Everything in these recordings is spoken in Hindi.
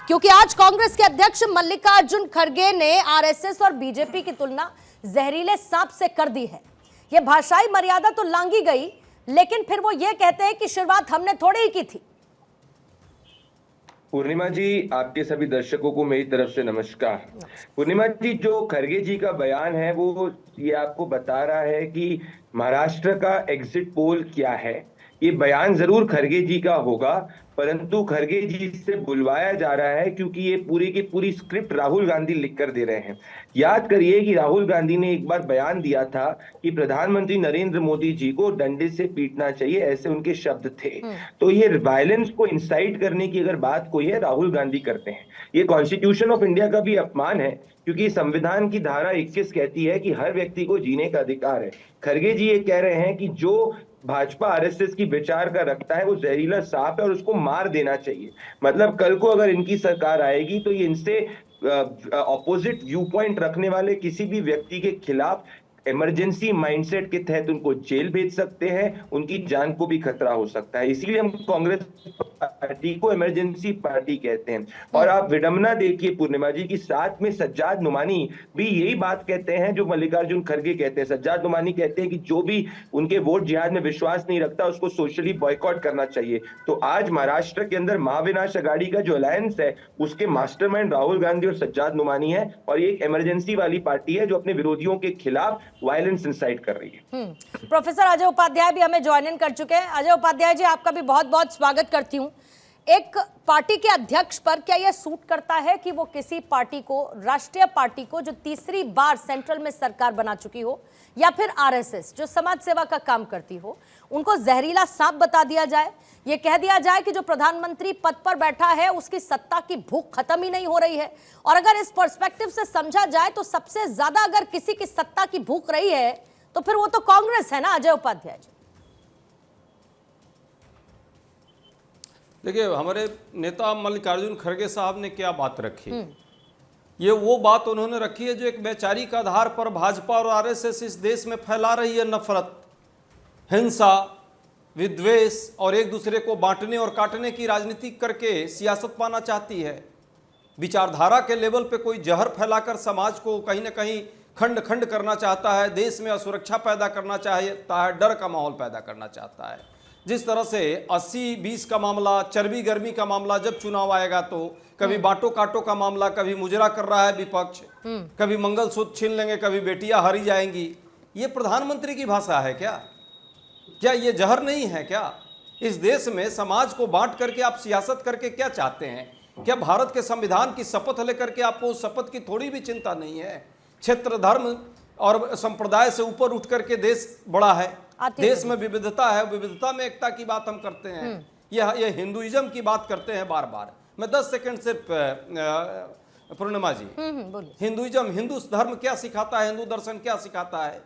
क्योंकि आज कांग्रेस के अध्यक्ष मल्लिकार्जुन खड़गे ने आरएसएस और बीजेपी की तुलना जहरीले सांप से कर दी है। यह भाषाई मर्यादा तो लांघी गई, लेकिन फिर वो ये कहते हैं कि शुरुआत हमने थोड़ी ही की थी। पूर्णिमा जी, आपके सभी दर्शकों को मेरी तरफ से नमस्कार। पूर्णिमा जी, जो खड़गे जी का बयान है वो ये आपको बता रहा है कि महाराष्ट्र का एग्जिट पोल क्या है। ये बयान जरूर खड़गे जी का होगा, परंतु खड़गे जी से बुलवाया जा रहा है क्योंकि ये पूरी की पूरी स्क्रिप्ट राहुल गांधी लिख कर दे रहे हैं। याद करिए कि राहुल गांधी ने एक बार बयान दिया था कि प्रधानमंत्री नरेंद्र मोदी जी को डंडे से पीटना चाहिए, ऐसे उनके शब्द थे। तो ये वायलेंस को इंसाइट करने की अगर बात कोई है, राहुल गांधी करते हैं। ये कॉन्स्टिट्यूशन ऑफ इंडिया का भी अपमान है, क्योंकि संविधान की धारा 21 कहती है कि हर व्यक्ति को जीने का अधिकार है। खड़गे जी ये कह रहे हैं कि जो भाजपा आरएसएस की विचार का रखता है वो जहरीला सांप है और उसको मार देना चाहिए। मतलब कल को अगर इनकी सरकार आएगी तो ये इनसे ऑपोजिट व्यू पॉइंट रखने वाले किसी भी व्यक्ति के खिलाफ इमरजेंसी माइंडसेट के तहत उनको जेल भेज सकते हैं, उनकी जान को भी खतरा हो सकता है। इसलिए हम कांग्रेस पार्टी को इमरजेंसी पार्टी कहते हैं। और आप विडंबना देखिए पूर्णिमा जी की साथ में सज्जाद नुमानी भी यही बात कहते हैं जो मल्लिकार्जुन खड़गे कहते हैं। सज्जाद नुमानी कहते हैं कि जो भी उनके वोट जिहाद में विश्वास नहीं रखता उसको सोशली बॉयकॉट करना चाहिए। तो आज महाराष्ट्र के अंदर महाविनाश अघाड़ी का जो अलायंस है उसके मास्टरमाइंड राहुल गांधी और सज्जाद नुमानी है, और ये एक इमरजेंसी वाली पार्टी है जो अपने विरोधियों के खिलाफ वायलेंस इंसाइट कर रही है। प्रोफेसर अजय उपाध्याय भी हमें ज्वाइन इन कर चुके हैं। अजय उपाध्याय जी, आपका भी बहुत बहुत स्वागत करती हूं। एक पार्टी के अध्यक्ष पर क्या यह सूट करता है कि वो किसी पार्टी को, राष्ट्रीय पार्टी को जो तीसरी बार सेंट्रल में सरकार बना चुकी हो, या फिर आरएसएस जो समाज सेवा का काम करती हो, उनको जहरीला सांप बता दिया जाए, ये कह दिया जाए कि जो प्रधानमंत्री पद पर बैठा है उसकी सत्ता की भूख खत्म ही नहीं हो रही है। और अगर इस पर्सपेक्टिव से समझा जाए तो सबसे ज्यादा अगर किसी की सत्ता की भूख रही है तो फिर वो तो कांग्रेस है ना अजय उपाध्याय जी। देखिए, हमारे नेता मल्लिकार्जुन खड़गे साहब ने क्या बात रखी, ये वो बात उन्होंने रखी है जो एक वैचारिक आधार पर भाजपा और आरएसएस इस देश में फैला रही है। नफरत, हिंसा, विद्वेष और एक दूसरे को बांटने और काटने की राजनीति करके सियासत पाना चाहती है। विचारधारा के लेवल पे कोई जहर फैलाकर समाज को कहीं ना कहीं खंड खंड करना चाहता है, देश में असुरक्षा पैदा करना चाहता है, डर का माहौल पैदा करना चाहता है। जिस तरह से 80-20 का मामला, चर्बी गर्मी का मामला, जब चुनाव आएगा तो कभी बांटो काटो का मामला, कभी मुजरा कर रहा है विपक्ष, कभी मंगलसूत्र छीन लेंगे, कभी बेटियां हरी जाएंगी। ये प्रधानमंत्री की भाषा है क्या? क्या ये जहर नहीं है क्या? इस देश में समाज को बांट करके आप सियासत करके क्या चाहते हैं? क्या भारत के संविधान की शपथ लेकर के आपको उस शपथ की थोड़ी भी चिंता नहीं है? क्षेत्र, धर्म और संप्रदाय से ऊपर उठ करके देश बड़ा है, देश में विविधता है, विविधता में एकता की बात हम करते हैं। ये हिंदुइज्म की बात करते हैं बार बार। मैं 10 सेकंड सिर्फ पूर्णिमा जी, हिंदुइज्म, हिंदू धर्म क्या सिखाता है, हिंदू दर्शन क्या सिखाता है?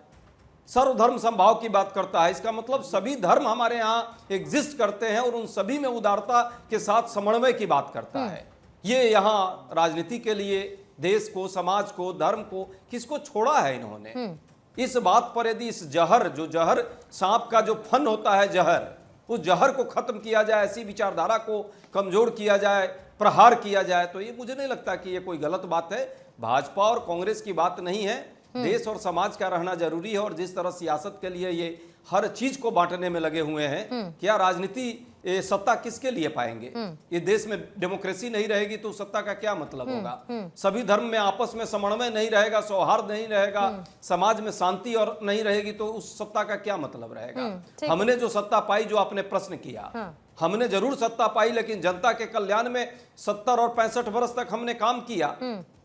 सर्वधर्म संभाव की बात करता है। इसका मतलब सभी धर्म हमारे यहाँ एग्जिस्ट करते हैं और उन सभी में उदारता के साथ समन्वय की बात करता है। ये यहाँ राजनीति के लिए देश को, समाज को, धर्म को, किसको छोड़ा है इन्होंने? इस बात पर यदि इस जहर, जो जहर सांप का जो फन होता है जहर, उस जहर को खत्म किया जाए, ऐसी विचारधारा को कमजोर किया जाए, प्रहार किया जाए, तो ये मुझे नहीं लगता कि ये कोई गलत बात है। भाजपा और कांग्रेस की बात नहीं है, देश और समाज का रहना जरूरी है। और जिस तरह सियासत के लिए ये हर चीज को बांटने में लगे हुए हैं, क्या राजनीति सत्ता किसके लिए पाएंगे? ये देश में डेमोक्रेसी नहीं रहेगी तो सत्ता का क्या मतलब होगा? सभी धर्म में आपस में समन्वय नहीं रहेगा, सौहार्द नहीं रहेगा, समाज में शांति और नहीं रहेगी तो उस सत्ता का क्या मतलब रहेगा? हमने जो सत्ता पाई, जो आपने प्रश्न किया, हमने जरूर सत्ता पाई, लेकिन जनता के कल्याण में 70 और 65 वर्ष तक हमने काम किया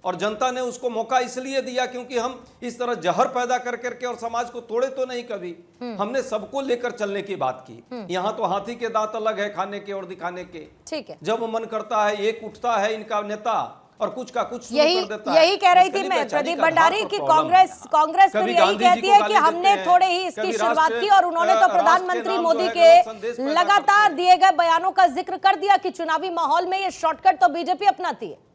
और जनता ने उसको मौका इसलिए दिया क्योंकि हम इस तरह जहर पैदा कर करके और समाज को तोड़े तो नहीं कभी। हमने सबको लेकर चलने की बात की। यहाँ तो हाथी के दांत अलग है खाने के और दिखाने के। ठीक है, जब मन करता है एक उठता है इनका नेता और कुछ का कुछ यही कर देता है। यही कह रही थी मैं प्रदीप भंडारी की कांग्रेस फिर यही कहती है कि हमने थोड़े ही इसकी शुरुआत की, और उन्होंने तो प्रधानमंत्री मोदी के लगातार दिए गए बयानों का जिक्र कर दिया कि चुनावी माहौल में ये शॉर्टकट तो बीजेपी अपनाती है।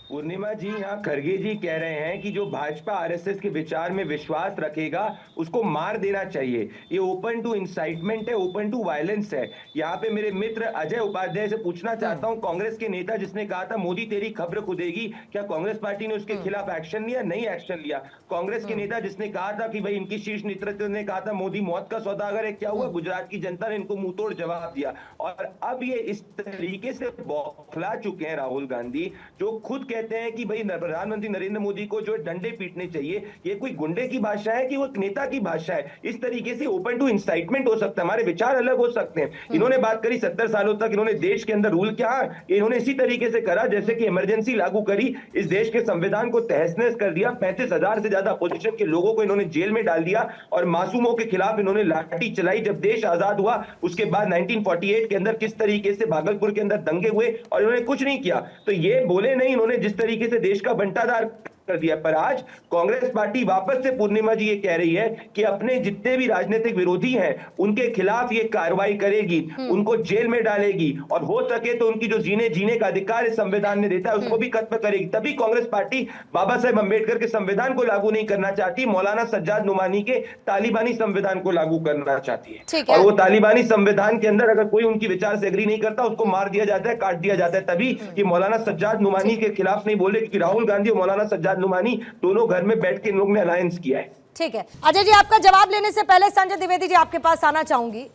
पूर्णिमा जी, यहाँ खरगे जी कह रहे हैं कि जो भाजपा आरएसएस के विचार में विश्वास रखेगा उसको मार देना चाहिए। ये ओपन टू इंसाइटमेंट है, ओपन टू वायलेंस है। यहाँ पे मेरे मित्र अजय उपाध्याय से पूछना चाहता हूँ, कांग्रेस के नेता जिसने कहा था मोदी तेरी खबर खुदेगी, क्या कांग्रेस पार्टी ने उसके खिलाफ एक्शन लिया? नहीं एक्शन लिया। कांग्रेस के नेता जिसने कहा था कि भाई इनकी शीर्ष नेतृत्व ने कहा था मोदी मौत का सौदागर है, क्या हुआ? गुजरात की जनता ने इनको मुंहतोड़ जवाब दिया। और अब ये इस तरीके से बौखला चुके हैं राहुल गांधी, जो खुद कहते हैं कि भाई प्रधानमंत्री नरेंद्र मोदी को जो डंडे पीटने चाहिए। ये कोई गुंडे की भाषा है कि वो नेता की भाषा है? इस तरीके से ओपन टू इंसाइटमेंट हो सकता है, हमारे विचार अलग हो सकते हैं। इन्होंने बात करी 70 सालों तक इन्होंने देश के अंदर रूल किया, इन्होंने इसी तरीके से करा जैसे कि इमरजेंसी लागू करी, इस देश के संविधान को तहस नहस कर दिया, 35,000 से ज्यादा अपोजिशन के लोगों को इन्होंने जेल में डाल दिया और मासूमों के खिलाफ इन्होंने लाठी चलाई। जब देश आजाद हुआ उसके बाद 1948 के अंदर किस तरीके से भागलपुर के अंदर दंगे हुए और इन्होंने कुछ नहीं किया। तो ये बोले नहीं, इन्होंने जिस तरीके से देश का बंटाधार कर दिया। पर आज कांग्रेस पार्टी वापस से पूर्णिमा जी ये कह रही है कि अपने जितने भी राजनीतिक विरोधी हैं उनके खिलाफ ये कार्रवाई करेगी, उनको जेल में डालेगी और हो सके तो उनकी जो जीने का अधिकार इस संविधान ने देता है उसको भी खत्म करेगी। तभी कांग्रेस पार्टी बाबा साहेब अंबेडकर के संविधान को लागू नहीं करना चाहती, मौलाना सज्जाद नुमानी के तालिबानी संविधान को लागू करना चाहती है। और वो तालिबानी संविधान के अंदर अगर कोई उनकी विचार से एग्री नहीं करता उसको मार दिया जाता है, काट दिया जाता है। तभी कि मौलाना सज्जाद नुमानी के खिलाफ नहीं बोले, क्योंकि राहुल गांधी और मौलाना सज्जाद नुमानी दोनों घर में बैठ के इन लोग ने अलायंस किया है। ठीक है अजय जी, आपका जवाब लेने से पहले संजय द्विवेदी जी आपके पास आना चाहूंगी।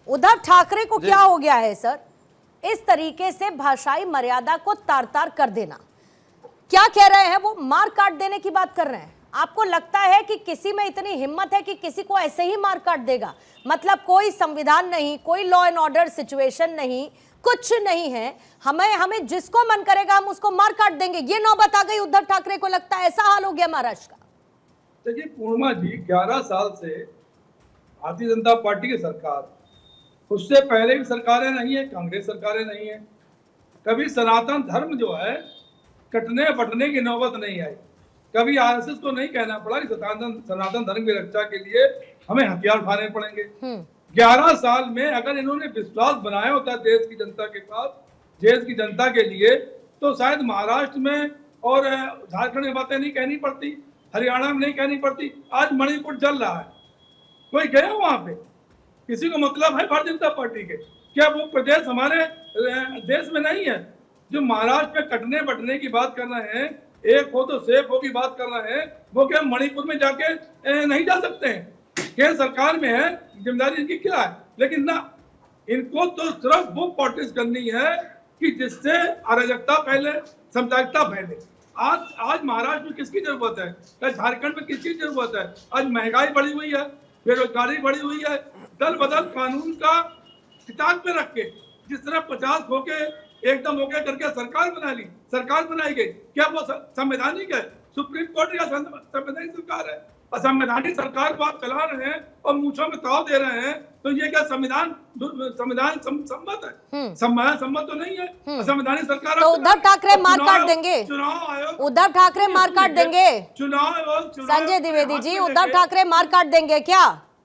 उद्धव ठाकरे को क्या हो गया है सर, इस तरीके से भाषाई मर्यादा को तार तार कर देना? क्या कह रहे हैं वो? मार काट देने की बात कर रहे हैं। आपको लगता है कि किसी में इतनी हिम्मत है कि किसी को ऐसे ही मार काट देगा? मतलब कोई संविधान नहीं, कोई लॉ एंड ऑर्डर सिचुएशन नहीं, कुछ नहीं है, हमें जिसको मन करेगा हम उसको मार काट देंगे, ये नौबत आ गई उद्धव ठाकरे को? लगता है ऐसा हाल हो गया महाराष्ट्र का? देखिए पूर्णिमा जी, 11 साल से भारतीय जनता पार्टी की सरकार, उससे पहले भी सरकारें नहीं है, कांग्रेस सरकारें नहीं है, कभी सनातन धर्म जो है कटने बटने की नौबत नहीं आई। कभी आरएसएस को नहीं कहना पड़ा कि सनातन धर्म की रक्षा के लिए हमें हथियार उठाने पड़ेंगे। 11 साल में अगर इन्होंने विश्वास बनाया होता देश की जनता के पास, देश की जनता के लिए, तो शायद महाराष्ट्र में और झारखंड में बातें नहीं कहनी पड़ती, हरियाणा में नहीं कहनी पड़ती। आज मणिपुर जल रहा है, कोई गया वहां पे? किसी को मतलब है भारतीय जनता पार्टी के? क्या वो प्रदेश हमारे देश में नहीं है? जो महाराष्ट्र में कटने बटने की बात कर रहे हैं, एक हो तो सेफ हो की बात कर रहे हैं, वो क्या मणिपुर में जाके नहीं जा सकते हैं? केंद्र सरकार में है, जिम्मेदारी इनकी क्या है? लेकिन ना, इनको तो सिर्फ वो पॉलिटिक्स करनी है कि जिससे अराजकता फैले, साम्प्रदायिकता फैले। आज महाराष्ट्र में किसकी जरूरत है? या झारखंड में किसकी जरूरत है? आज महंगाई बढ़ी हुई है, बेरोजगारी बढ़ी हुई है, दल बदल कानून का किताब पे रख के जिस तरह 50 होके एकदम होके करके सरकार बना ली, सरकार बनाई गई, क्या वो संवैधानिक है? सुप्रीम कोर्ट या संवैधानिक सरकार है? असंवैधानिक सरकार को आप चला रहे हैं और मूंछों में ताव दे रहे हैं, तो ये क्या संविधान सम्मत है? सम्मत तो नहीं है। असंवैधानिक सरकार तो उद्धव ठाकरे मार काट देंगे? चुनाव आयोग, उद्धव ठाकरे मार काट देंगे? चुनाव संजय द्विवेदी जी, उद्धव ठाकरे मार काट देंगे क्या?